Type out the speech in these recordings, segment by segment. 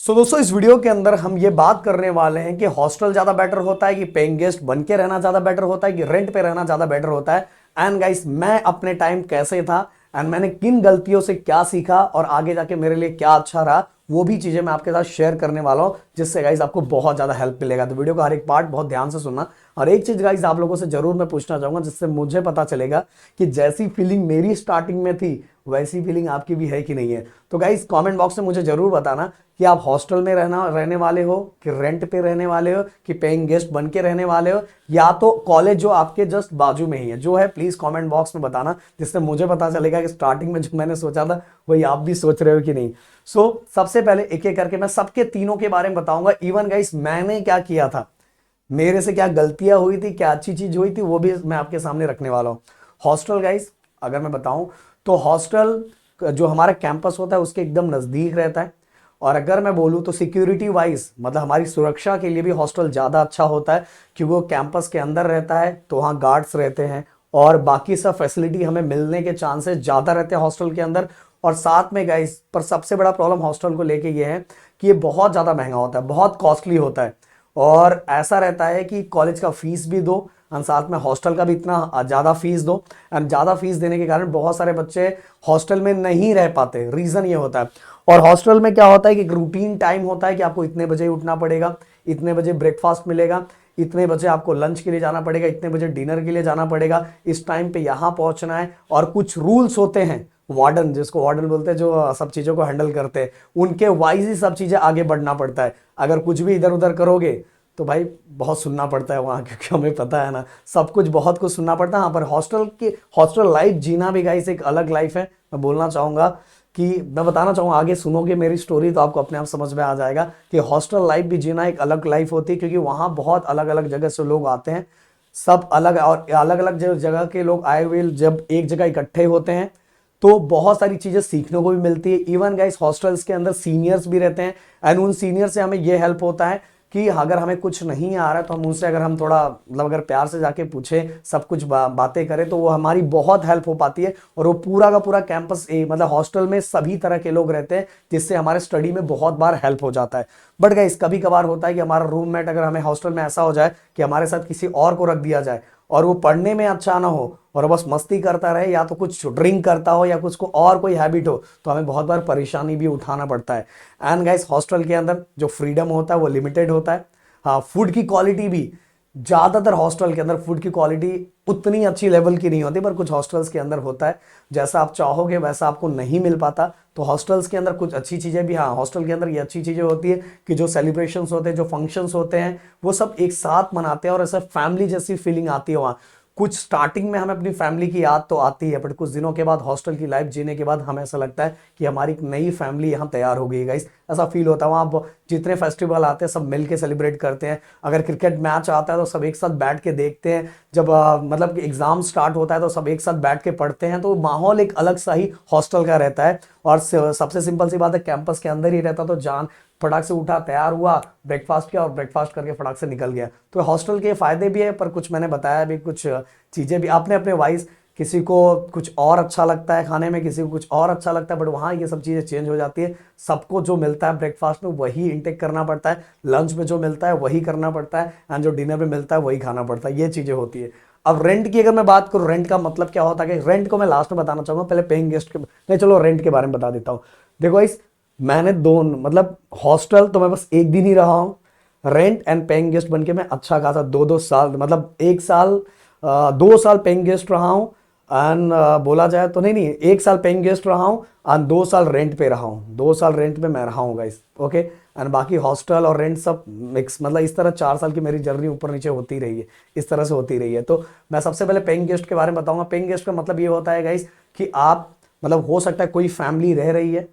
दोस्तों इस वीडियो के अंदर हम ये बात करने वाले हैं कि हॉस्टल ज्यादा बेटर होता है कि पेइंग गेस्ट बन के रहना ज्यादा बेटर होता है कि रेंट पे रहना ज्यादा बेटर होता है। एंड गाइस मैं अपने टाइम कैसे था एंड मैंने किन गलतियों से क्या सीखा और आगे जाके मेरे लिए क्या अच्छा रहा, वो भी चीजें मैं आपके साथ शेयर करने वाला हूं, जिससे गाइस आपको बहुत ज्यादा हेल्प मिलेगा। तो वीडियो का हर एक पार्ट बहुत ध्यान से सुनना। और एक चीज गाइस आप लोगों से जरूर मैं पूछना चाहूंगा, जिससे मुझे पता चलेगा कि जैसी फीलिंग मेरी स्टार्टिंग में थी वैसी फीलिंग आपकी भी है कि नहीं है। तो गाइस कमेंट बॉक्स में मुझे जरूर बताना कि आप हॉस्टल में रहने वाले हो कि रेंट पे रहने वाले हो कि पेइंग गेस्ट बन के रहने वाले हो, या तो कॉलेज जो आपके जस्ट बाजू में ही है जो है। प्लीज कमेंट बॉक्स में बताना, जिससे मुझे पता चलेगा कि स्टार्टिंग में जो मैंने सोचा था वही आप भी सोच रहे हो कि नहीं। सबसे पहले एक एक करके मैं सबके तीनों के बारे में बताऊंगा। इवन गाइस मैंने क्या किया था, मेरे से क्या गलतियां हुई थी, क्या अच्छी चीज हुई थी, वो भी मैं आपके सामने रखने वाला हूं। हॉस्टल गाइस अगर मैं बताऊं तो हॉस्टल जो हमारा कैंपस होता है उसके एकदम नजदीक रहता है। और अगर मैं बोलूं तो सिक्योरिटी वाइज मतलब हमारी सुरक्षा के लिए भी हॉस्टल ज़्यादा अच्छा होता है, क्योंकि वो कैंपस के अंदर रहता है तो वहाँ गार्ड्स रहते हैं और बाकी सब फैसिलिटी हमें मिलने के चांसेस ज़्यादा रहते हैं हॉस्टल के अंदर। और साथ में गाइस पर सबसे बड़ा प्रॉब्लम हॉस्टल को लेके ये है कि ये बहुत ज़्यादा महंगा होता है, बहुत कॉस्टली होता है। और ऐसा रहता है कि कॉलेज का फीस भी दो और साथ में हॉस्टल का भी इतना ज़्यादा फीस दो। एंड ज़्यादा फीस देने के कारण बहुत सारे बच्चे हॉस्टल में नहीं रह पाते, रीज़न ये होता है। और हॉस्टल में क्या होता है कि एक रूटीन टाइम होता है कि आपको इतने बजे उठना पड़ेगा, इतने बजे ब्रेकफास्ट मिलेगा, इतने बजे आपको लंच के लिए जाना पड़ेगा, इतने बजे डिनर के लिए जाना पड़ेगा, इस टाइम पे यहाँ पहुंचना है। और कुछ रूल्स होते हैं, वार्डन जिसको वार्डन बोलते हैं, जो सब चीज़ों को हैंडल करते हैं, उनके वाइज ही सब चीज़ें आगे बढ़ना पड़ता है। अगर कुछ भी इधर उधर करोगे तो भाई बहुत सुनना पड़ता है वहाँ, क्योंकि हमें पता है ना सब कुछ बहुत कुछ सुनना पड़ता है। हाँ, पर हॉस्टल लाइफ जीना भी गाइस एक अलग लाइफ है। मैं बोलना चाहूँगा कि मैं बताना चाहूँगा, आगे सुनोगे मेरी स्टोरी तो आपको अपने आप समझ में आ जाएगा कि हॉस्टल लाइफ भी जीना एक अलग लाइफ होती है, क्योंकि वहाँ बहुत अलग अलग जगह से लोग आते हैं। सब अलग और अलग अलग जगह के लोग आए हुए जब एक जगह इकट्ठे होते हैं तो बहुत सारी चीज़ें सीखने को भी मिलती है। इवन गाइस हॉस्टल्स के अंदर सीनियर्स भी रहते हैं एंड उन सीनियर से हमें यह हेल्प होता है कि अगर हमें कुछ नहीं आ रहा है तो हम उनसे अगर हम थोड़ा मतलब अगर प्यार से जाके पूछे, सब कुछ बातें करें तो वो हमारी बहुत हेल्प हो पाती है। और वो पूरा का पूरा कैंपस मतलब हॉस्टल में सभी तरह के लोग रहते हैं, जिससे हमारे स्टडी में बहुत बार हेल्प हो जाता है। बट गाइस कभी कभार होता है कि हमारा रूममेट अगर हमें हॉस्टल में ऐसा हो जाए कि हमारे साथ किसी और को रख दिया जाए और वो पढ़ने में अच्छा ना हो और बस मस्ती करता रहे, या तो कुछ ड्रिंक करता हो या कुछ को और कोई हैबिट हो, तो हमें बहुत बार परेशानी भी उठाना पड़ता है। एंड गाइस हॉस्टल के अंदर जो फ्रीडम होता है वो लिमिटेड होता है। हाँ, फूड की क्वालिटी भी ज़्यादातर हॉस्टल के अंदर फूड की क्वालिटी उतनी अच्छी लेवल की नहीं होती, पर कुछ हॉस्टल्स के अंदर होता है जैसा आप चाहोगे वैसा आपको नहीं मिल पाता। तो हॉस्टल्स के अंदर कुछ अच्छी चीज़ें भी, हाँ हॉस्टल के अंदर ये अच्छी चीज़ें होती है कि जो सेलिब्रेशंस होते हैं, जो फंक्शंस होते हैं, वो सब एक साथ मनाते हैं और ऐसा फैमिली जैसी फीलिंग आती है वहाँ। कुछ स्टार्टिंग में हमें अपनी फैमिली की याद तो आती है, बट कुछ दिनों के बाद हॉस्टल की लाइफ जीने के बाद हमें ऐसा लगता है कि हमारी एक नई फैमिली यहाँ तैयार हो गई गाइस। ऐसा फील होता है वहाँ जितने फेस्टिवल आते हैं सब मिलके सेलिब्रेट करते हैं। अगर क्रिकेट मैच आता है तो सब एक साथ बैठ के देखते हैं। जब मतलब एग्जाम स्टार्ट होता है तो सब एक साथ बैठ के पढ़ते हैं। तो माहौल एक अलग सा ही हॉस्टल का रहता है। और सबसे सिंपल सी बात है, कैंपस के अंदर ही रहता तो जान फटाक से उठा, तैयार हुआ, ब्रेकफास्ट किया और ब्रेकफास्ट करके फटाक से निकल गया। तो हॉस्टल के फायदे भी है, पर कुछ मैंने बताया भी, कुछ चीज़ें भी अपने अपने वाइज, किसी को कुछ और अच्छा लगता है खाने में, किसी को कुछ और अच्छा लगता है, बट वहाँ ये सब चीज़ें चेंज हो जाती है। सबको जो मिलता है ब्रेकफास्ट में वही इंटेक करना पड़ता है, लंच में जो मिलता है वही करना पड़ता है, एंड जो डिनर में मिलता है वही खाना पड़ता है। ये चीज़ें होती है। अब रेंट की अगर मैं बात करूँ, रेंट का मतलब क्या होता है कि रेंट को मैं लास्ट में बताना चाहूँगा, पहले पेइंग गेस्ट के नहीं, चलो रेंट के बारे में बता देता हूँ। देखो इस मैंने दोनों मतलब हॉस्टल तो मैं बस एक दिन ही रहा हूँ, रेंट एंड पेइंग गेस्ट बन के मैं अच्छा खासा 2-2 साल, मतलब 1 साल 2 साल पेइंग गेस्ट रहा हूँ। एंड बोला जाए तो नहीं नहीं 1 साल पेइंग गेस्ट रहा हूँ एंड 2 साल रेंट पे रहा हूँ। 2 साल रेंट पे मैं रहा हूँ गाइस, ओके। एंड बाकी हॉस्टल और रेंट सब मिक्स, मतलब इस तरह 4 साल की मेरी जर्नी ऊपर नीचे होती रही है, इस तरह से होती रही है। तो मैं सबसे पहले पेइंग गेस्ट के बारे में बताऊंगा। पेइंग गेस्ट का मतलब ये होता है गाइस कि आप मतलब हो सकता है कोई फैमिली रह रही है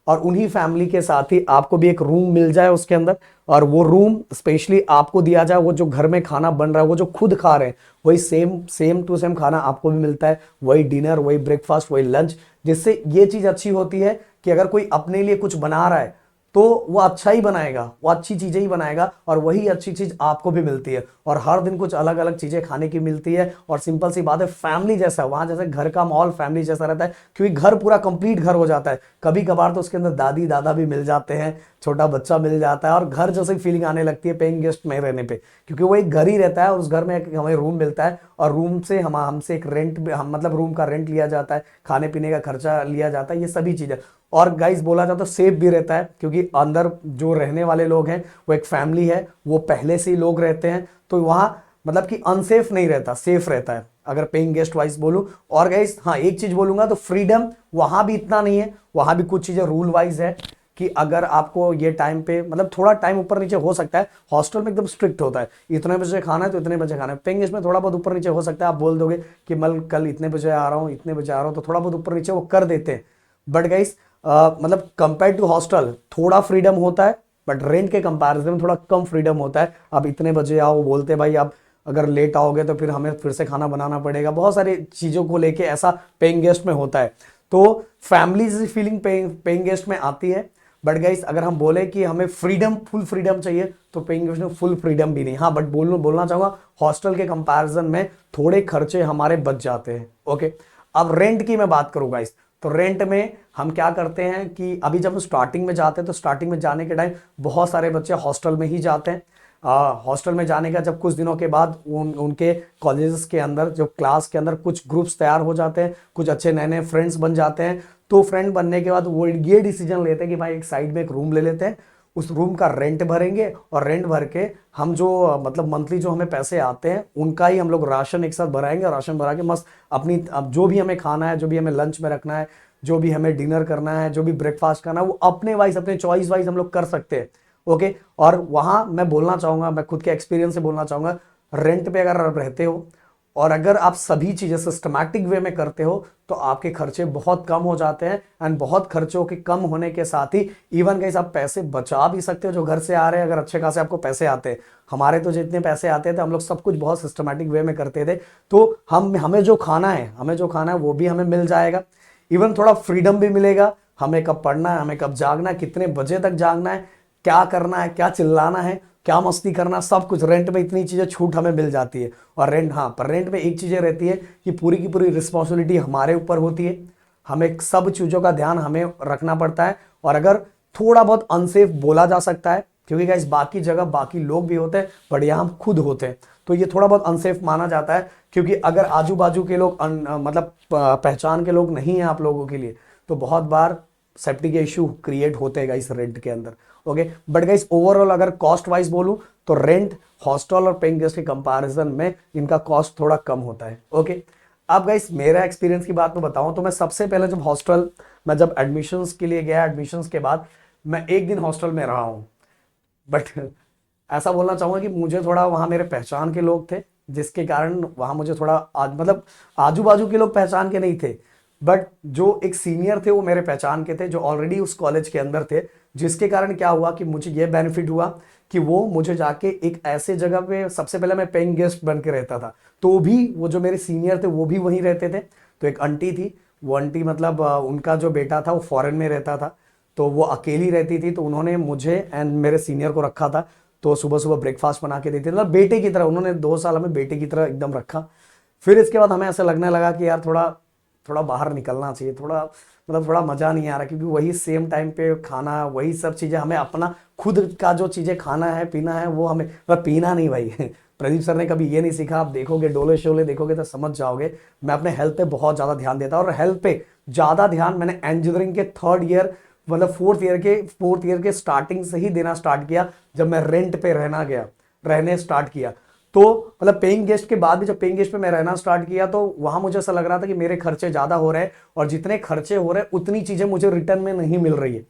और उन्हीं फैमिली के साथ ही आपको भी एक रूम मिल जाए उसके अंदर, और वो रूम स्पेशली आपको दिया जाए। वो जो घर में खाना बन रहा है, वो जो खुद खा रहे हैं, वही सेम सेम टू सेम खाना आपको भी मिलता है, वही डिनर, वही ब्रेकफास्ट, वही लंच। जिससे ये चीज अच्छी होती है कि अगर कोई अपने लिए कुछ बना रहा है तो वो अच्छा ही बनाएगा, वो अच्छी चीजें ही बनाएगा, और वही अच्छी चीज आपको भी मिलती है। और हर दिन कुछ अलग अलग चीजें खाने की मिलती है। और सिंपल सी बात है, फैमिली जैसा वहां, जैसे घर का माहौल फैमिली जैसा रहता है, क्योंकि घर पूरा कंप्लीट घर हो जाता है। कभी कभार तो उसके अंदर दादी दादा भी मिल जाते हैं, छोटा बच्चा मिल जाता है और घर जैसी फीलिंग आने लगती है पेइंग गेस्ट में रहने पे, क्योंकि वो एक घर ही रहता है और उस घर में हमें रूम मिलता है और रूम से हमसे एक रेंट, हम मतलब रूम का रेंट लिया जाता है, खाने पीने का खर्चा लिया जाता है, ये सभी चीजें। और गाइस बोला जाए तो सेफ भी रहता है, क्योंकि अंदर जो रहने वाले लोग हैं वो एक फैमिली है, वो पहले से ही लोग रहते हैं, तो वहां मतलब कि अनसेफ नहीं रहता, सेफ रहता है अगर पेइंग गेस्ट वाइज बोलूं। और गाइस हाँ एक चीज बोलूंगा तो फ्रीडम वहां भी इतना नहीं है, वहां भी कुछ चीजें रूल वाइज है कि अगर आपको ये टाइम पे मतलब थोड़ा टाइम ऊपर नीचे हो सकता है। हॉस्टल में एकदम स्ट्रिक्ट होता है, इतने बजे खाना है तो इतने बजे खाना है। पेइंग गेस्ट में थोड़ा बहुत ऊपर नीचे हो सकता है, आप बोल दोगे कि मैं कल इतने बजे आ रहा हूँ, इतने बजे आ रहा हूँ, तो थोड़ा बहुत ऊपर नीचे वो कर देते हैं। बट गाइस मतलब कंपेयर टू हॉस्टल थोड़ा फ्रीडम होता है, बट रेंट के कंपैरिजन में थोड़ा कम फ्रीडम होता है। आप इतने बजे आओ, बोलते भाई आप अगर लेट आओगे तो फिर हमें फिर से खाना बनाना पड़ेगा, बहुत सारी चीजों को लेके ऐसा पेइंग गेस्ट में होता है। तो फैमिली फीलिंग पेइंग गेस्ट में आती है। बट गाइस अगर हम बोले कि हमें फ्रीडम, फुल फ्रीडम चाहिए, तो पेइंग गेस्ट में फुल फ्रीडम भी नहीं। हाँ बट बोलना चाहूंगा हॉस्टल के कंपैरिजन में थोड़े खर्चे हमारे बच जाते हैं। ओके, अब रेंट की मैं बात करूं गाइस, तो रेंट में हम क्या करते हैं कि अभी जब हम स्टार्टिंग में जाते हैं तो स्टार्टिंग में जाने के टाइम बहुत सारे बच्चे हॉस्टल में ही जाते हैं। हॉस्टल में जाने का जब कुछ दिनों के बाद उनके कॉलेजेस के अंदर, जो क्लास के अंदर कुछ ग्रुप्स तैयार हो जाते हैं, कुछ अच्छे नए नए फ्रेंड्स बन जाते हैं। तो फ्रेंड बनने के बाद वो ये डिसीजन लेते हैं कि भाई एक साइड में एक रूम ले लेते हैं, उस रूम का रेंट भरेंगे और रेंट भर के हम जो मतलब मंथली जो हमें पैसे आते हैं उनका ही हम लोग राशन एक साथ भराएंगे, और राशन भरा के मस्त अपनी अब जो भी हमें खाना है, जो भी हमें लंच में रखना है, जो भी हमें डिनर करना है, जो भी ब्रेकफास्ट करना है, वो अपने वाइज अपने चॉइस वाइज हम लोग कर सकते हैं। ओके, और वहां मैं बोलना चाहूंगा, मैं खुद के एक्सपीरियंस से बोलना चाहूंगा, रेंट पे अगर आप रहते हो और अगर आप सभी चीजें सिस्टमैटिक वे में करते हो तो आपके खर्चे बहुत कम हो जाते हैं। एंड बहुत खर्चों के कम होने के साथ ही इवन गाइस आप पैसे बचा भी सकते हो जो घर से आ रहे हैं, अगर अच्छे खासे आपको पैसे आते हैं। हमारे तो जितने पैसे आते थे हम लोग सब कुछ बहुत सिस्टमैटिक वे में करते थे, तो हमें जो खाना है वो भी हमें मिल जाएगा। इवन थोड़ा फ्रीडम भी मिलेगा, हमें कब पढ़ना है, हमें कब जागना है, कितने बजे तक जागना है, क्या करना है, क्या चिल्लाना है, क्या मस्ती करना, सब कुछ रेंट में इतनी चीजें छूट हमें मिल जाती है। और रेंट, हाँ पर रेंट में एक चीजें रहती है कि पूरी की पूरी रिस्पॉन्सिबिलिटी हमारे ऊपर होती है, हमें सब चीजों का ध्यान हमें रखना पड़ता है। और अगर थोड़ा बहुत अनसेफ बोला जा सकता है, क्योंकि गाइस बाकी जगह बाकी लोग भी होते हैं बट यहाँ हम खुद होते हैं, तो ये थोड़ा बहुत अनसेफ माना जाता है। क्योंकि अगर आजू बाजू के लोग मतलब पहचान के लोग नहीं है आप लोगों के लिए, तो बहुत बार सेफ्टी के इशू क्रिएट होते हैं गाइस रेंट के अंदर। ओके, बट गाइस ओवरऑल अगर कॉस्ट वाइज बोलूं तो रेंट, हॉस्टल और पेइंग गेस्ट के कंपैरिजन में इनका कॉस्ट थोड़ा कम होता है। ओके, अब गाइस मेरा एक्सपीरियंस की बात मैं बताऊं तो मैं सबसे पहले जब हॉस्टल, मैं जब एडमिशन्स के लिए गया, एडमिशन्स के बाद मैं एक दिन हॉस्टल में रहा हूं। बट ऐसा बोलना चाहूंगा कि मुझे थोड़ा वहां मेरे पहचान के लोग थे, जिसके कारण वहां मुझे थोड़ा मतलब आजू बाजू के लोग पहचान के नहीं थे, बट जो एक सीनियर थे वो मेरे पहचान के थे, जो ऑलरेडी उस कॉलेज के अंदर थे। जिसके कारण क्या हुआ कि मुझे ये बेनिफिट हुआ कि वो मुझे जाके एक ऐसे जगह पे, सबसे पहले मैं पेइंग गेस्ट बन के रहता था, तो भी वो जो मेरे सीनियर थे वो भी वहीं रहते थे। तो एक आंटी थी, वो आंटी मतलब उनका जो बेटा था वो फॉरेन में रहता था, तो वो अकेली रहती थी, तो उन्होंने मुझे एंड मेरे सीनियर को रखा था। तो सुबह सुबह ब्रेकफास्ट बना के देती थी, मतलब बेटे की तरह, उन्होंने 2 साल हमें बेटे की तरह एकदम रखा। फिर इसके बाद हमें ऐसा लगने लगा कि यार थोड़ा थोड़ा बाहर निकलना चाहिए, थोड़ा मतलब थोड़ा मजा नहीं आ रहा, क्योंकि वही सेम टाइम पे खाना, वही सब चीजें, हमें अपना खुद का जो चीजें खाना है पीना है वो हमें, मतलब पीना नहीं भाई प्रदीप सर ने कभी ये नहीं सीखा, आप देखोगे डोले शोले देखोगे तो समझ जाओगे। मैं अपने हेल्थ पे बहुत ज्यादा ध्यान देता हूँ, और हेल्थ पे ज्यादा ध्यान मैंने इंजीनियरिंग के 3rd ईयर मतलब फोर्थ ईयर के स्टार्टिंग से ही देना स्टार्ट किया, जब मैं रेंट पे रहने स्टार्ट किया। तो मतलब पेइंग गेस्ट के बाद भी जब पेइंग गेस्ट पे मैं रहना स्टार्ट किया तो वहां मुझे ऐसा लग रहा था कि मेरे खर्चे ज्यादा हो रहे हैं, और जितने खर्चे हो रहे हैं उतनी चीजें मुझे रिटर्न में नहीं मिल रही है,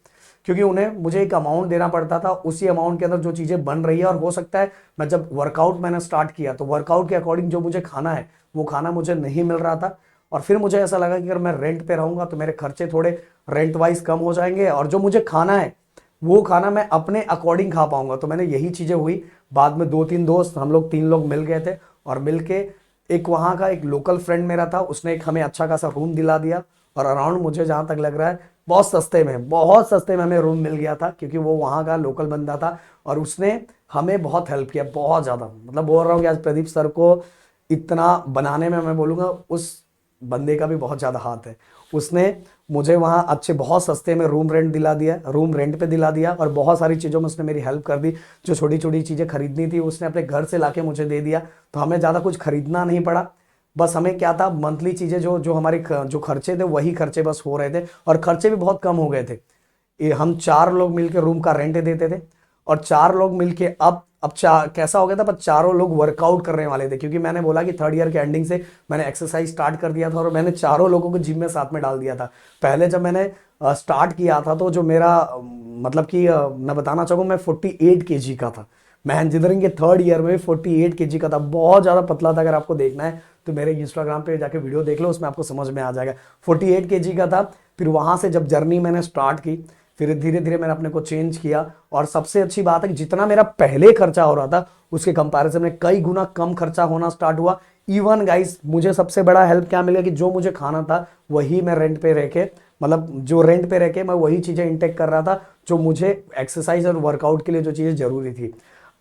क्योंकि उन्हें मुझे एक अमाउंट देना पड़ता था, उसी अमाउंट के अंदर जो चीजें बन रही है। और हो सकता है मैं जब वर्कआउट मैंने स्टार्ट किया तो वर्कआउट के अकॉर्डिंग जो मुझे खाना है वो खाना मुझे नहीं मिल रहा था। और फिर मुझे ऐसा लगा कि अगर मैं रेंट पे रहूंगा तो मेरे खर्चे थोड़े रेंट वाइज कम हो जाएंगे, और जो मुझे खाना है वो खाना मैं अपने अकॉर्डिंग खा पाऊंगा। तो मैंने यही चीजें हुई। बाद में 2-3 दोस्त, हम लोग 3 लोग मिल गए थे, और मिलके एक वहां का एक लोकल फ्रेंड मेरा था, उसने एक हमें अच्छा खासा रूम दिला दिया। और अराउंड मुझे जहां तक लग रहा है बहुत सस्ते में हमें रूम मिल गया था, क्योंकि वो वहां का लोकल बंदा था, और उसने हमें बहुत हेल्प किया, बहुत ज्यादा। मतलब बोल रहा हूँ कि आज प्रदीप सर को इतना बनाने में, मैं बोलूंगा उस बंदे का भी बहुत ज्यादा हाथ है। उसने मुझे वहाँ अच्छे बहुत सस्ते में रूम रेंट दिला दिया, रूम रेंट पे दिला दिया, और बहुत सारी चीज़ों में उसने मेरी हेल्प कर दी। जो छोटी छोटी चीज़ें खरीदनी थी उसने अपने घर से लाके मुझे दे दिया, तो हमें ज़्यादा कुछ खरीदना नहीं पड़ा। बस हमें क्या था, मंथली चीज़ें जो जो हमारे जो खर्चे थे वही खर्चे बस हो रहे थे, और खर्चे भी बहुत कम हो गए थे। ये हम 4 लोग मिलके रूम का रेंट देते थे, और 4 लोग मिलके अब कैसा हो गया था, पर चारों लोग वर्कआउट करने वाले थे, क्योंकि मैंने बोला कि थर्ड ईयर के एंडिंग से मैंने एक्सरसाइज स्टार्ट कर दिया था, और मैंने चारों लोगों को जिम में साथ में डाल दिया था। पहले जब मैंने स्टार्ट किया था तो जो मेरा मतलब कि मैं बताना चाहूँगा, मैं 48 केजी का था। मैं इंजीनियरिंग के थर्ड ईयर में 48 केजी का था, बहुत ज़्यादा पतला था। अगर आपको देखना है तो मेरे इंस्टाग्राम पे जाके वीडियो देख लो, उसमें आपको समझ में आ जाएगा। 48 केजी का था। फिर वहाँ से जब जर्नी मैंने स्टार्ट की, फिर धीरे धीरे मैंने अपने को चेंज किया, और सबसे अच्छी बात है कि जितना मेरा पहले खर्चा हो रहा था उसके कंपैरिजन में कई गुना कम खर्चा होना स्टार्ट हुआ। इवन गाइस, मुझे सबसे बड़ा हेल्प क्या मिला कि जो मुझे खाना था वही मैं रेंट पे रह के, मतलब जो रेंट पे रह के मैं वही चीज़ें इंटेक कर रहा था जो मुझे एक्सरसाइज और वर्कआउट के लिए जो चीज़ें जरूरी थी।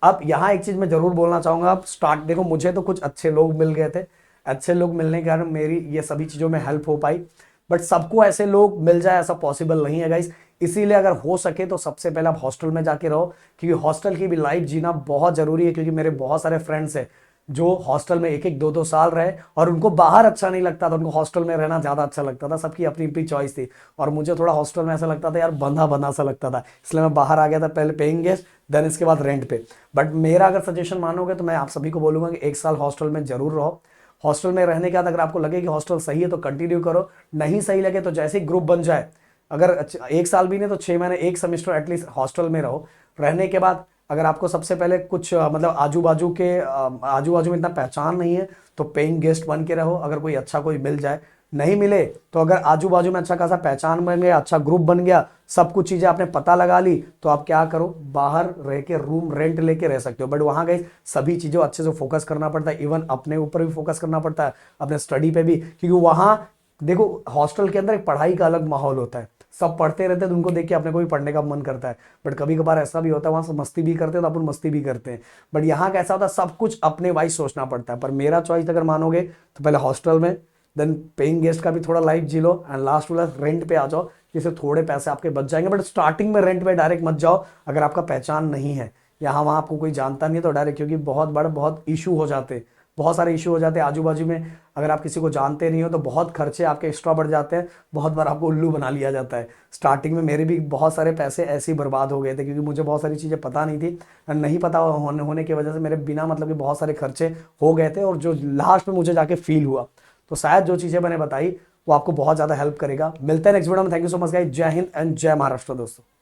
अब यहाँ एक चीज़ मैं जरूर बोलना चाहूँगा, अब स्टार्ट देखो, मुझे तो कुछ अच्छे लोग मिल गए थे, अच्छे लोग मिलने के कारण मेरी ये सभी चीज़ों में हेल्प हो पाई। बट सबको ऐसे लोग मिल जाए ऐसा पॉसिबल नहीं है गाइस। इसीलिए अगर हो सके तो सबसे पहले आप हॉस्टल में जाके रहो, क्योंकि हॉस्टल की भी लाइफ जीना बहुत जरूरी है। क्योंकि मेरे बहुत सारे फ्रेंड्स हैं जो हॉस्टल में 1-1, 2-2 साल रहे, और उनको बाहर अच्छा नहीं लगता था, उनको हॉस्टल में रहना ज़्यादा अच्छा लगता था। सबकी अपनी अपनी चॉइस थी, और मुझे थोड़ा हॉस्टल में ऐसा लगता था यार, बंधा बंधा सा लगता था, इसलिए मैं बाहर आ गया था। पहले पेइंग गेस्ट, देन इसके बाद रेंट पे। बट मेरा अगर सजेशन मानोगे तो मैं आप सभी को बोलूँगा कि 1 साल हॉस्टल में जरूर रहो। हॉस्टल में रहने के बाद अगर आपको लगे कि हॉस्टल सही है तो कंटिन्यू करो, नहीं सही लगे तो जैसे ही ग्रुप बन जाए, अगर 1 साल भी नहीं तो 6 महीने, 1 सेमेस्टर एटलीस्ट हॉस्टल में रहो। रहने के बाद अगर आपको सबसे पहले कुछ मतलब आजू बाजू में इतना पहचान नहीं है तो पेइंग गेस्ट बन के रहो, अगर कोई अच्छा कोई मिल जाए। नहीं मिले तो अगर आजू बाजू में अच्छा खासा पहचान बन गया, अच्छा ग्रुप बन गया, सब कुछ चीज़ें आपने पता लगा ली, तो आप क्या करो, बाहर रह के रूम रेंट लेके रह सकते हो। बट वहाँ गए सभी चीज़ों अच्छे से फोकस करना पड़ता है, इवन अपने ऊपर भी फोकस करना पड़ता है, अपने स्टडी पे भी। क्योंकि वहाँ देखो, हॉस्टल के अंदर एक पढ़ाई का अलग माहौल होता है, सब पढ़ते रहते हैं तो उनको देख के अपने को भी पढ़ने का मन करता है। बट कभी कभार ऐसा भी होता है वहाँ से मस्ती भी करते हैं तो अपन मस्ती भी करते हैं। बट यहाँ कैसा होता है, सब कुछ अपने वाइज सोचना पड़ता है। पर मेरा चॉइस अगर मानोगे तो पहले हॉस्टल में, देन पेइंग गेस्ट का भी थोड़ा लाइफ जी लो, एंड लास्ट वाला रेंट पे आ जाओ, जिससे थोड़े पैसे आपके बच जाएंगे। बट स्टार्टिंग में रेंट पे डायरेक्ट मत जाओ अगर आपका पहचान नहीं है, यहाँ वहाँ आपको कोई जानता नहीं है तो डायरेक्ट, क्योंकि बहुत इशू हो जाते हैं, बहुत सारे इशू हो जाते हैं आजू बाजू में। अगर आप किसी को जानते नहीं हो तो बहुत खर्चे आपके एक्स्ट्रा बढ़ जाते हैं, बहुत बार आपको उल्लू बना लिया जाता है। स्टार्टिंग में मेरे भी बहुत सारे पैसे ऐसे ही बर्बाद हो गए थे, क्योंकि मुझे बहुत सारी चीज़ें पता नहीं थी, और नहीं पता होने की वजह से मेरे बिना मतलब कि बहुत सारे खर्चे हो गए थे, और जो लास्ट में मुझे जाके फील हुआ। तो शायद जो चीज़ें मैंने बताई वो आपको बहुत ज़्यादा हेल्प करेगा। मिलते हैं नेक्स्ट वीडियो में। Thank you so much guys. जय हिंद एंड जय महाराष्ट्र दोस्तों।